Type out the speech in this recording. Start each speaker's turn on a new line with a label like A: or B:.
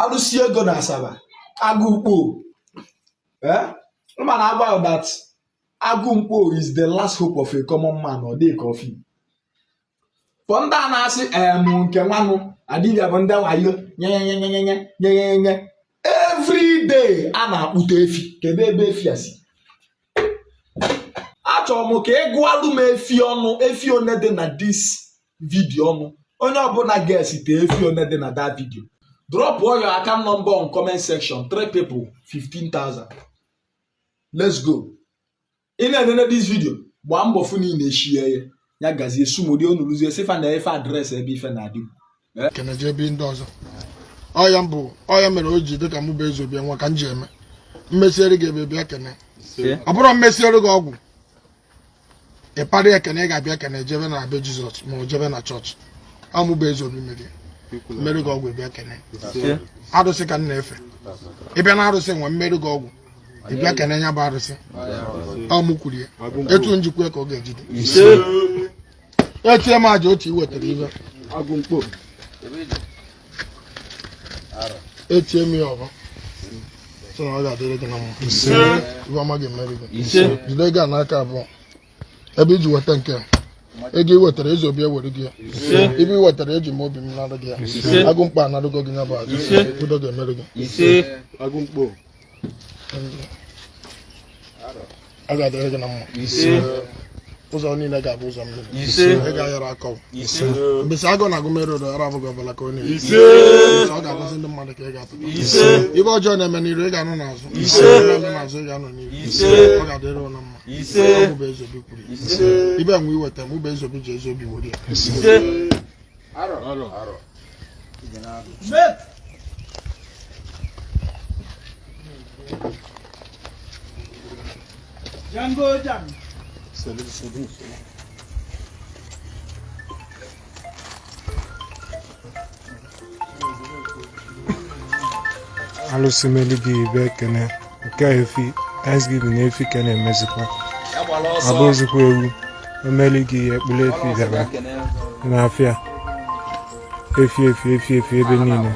A: alusi ego na Asaba agụmkpo man about that agụmkpo is the last hope of a common man or dey coffee for ndị a na-asị nke nwanụ Dibia bụ ndị wayo nye every day a na-akpụta efi kedu ebe efi asi achọrọ m ka ịgụalụ m efi one dị na this video ọnụ onye ọbụla ga-esite efi one dị na that video drop all your account number on comment section 3 people 15,000 let's go in this video gbaa mbọ fụ na na-eshie ya gazie sumodi onuluzie sefa na efe adreesị ebe ife na-adị
B: kene jebi ndị ọzọ ọya mere o ji dị ka mụ bụ Eze Obi nwa ka m ji eme mmesiere gị ebe bịa kene ọ bụrụ mmesiere gị ọgwụ ịparị ekene ị ga-abịa kene jebe na be Jizọs ma o jebe na chọọchị amụ bụ Eze Obi mmeri gị ọgwụ ịbịa kene arụsị ka m na-efe ịbịa na arụsị nwe mmeri gị ọgwụ ịbịa kene ya bụ arụsị ọmụ kwuru ya etu njikwa ka ọ ga-ejide etie m aja otu iwetara ibe agụmkpo etie m ya ọbụ sị na ọ ga-adịrị gị na mma ibe ọma ga-emeri gị jide gị n'aka abụọ ebe iji weta nke ego iwetara Eze Obi ewere gị ya ibe iwetara eji m obi m narụ gị ya agụmkpo anarụgo gị ya bụ aja udo ga-emeri gị agụmkpo a ga-adịrị gị na mma ụzọ niile ga-abụ ụzọ mmiri ị ga-ayọrọ aka mbesi agụ na agụmere ụdọ ara abụghị ọbụla ka ọ na-eri ọ ga-agụzi ndị mmadụ ka ị ga-atụta ibe ọjọọ na-eme n'iru ị ga-anụ n'azụ eme n'azụ ị ga-anọ n'iru ọ ga-adịrị ụlọ mma ọ bụ Eze Obi kwuru ibe enwe iweta mụ bụ Eze Obi ji Eze Obi were
C: alusi meligi ibe ekene nke efi Thanksgiving na efi kene emezikwa abụzikwa ewu omeligi ekpule efi dara n'afịa efi ebe niile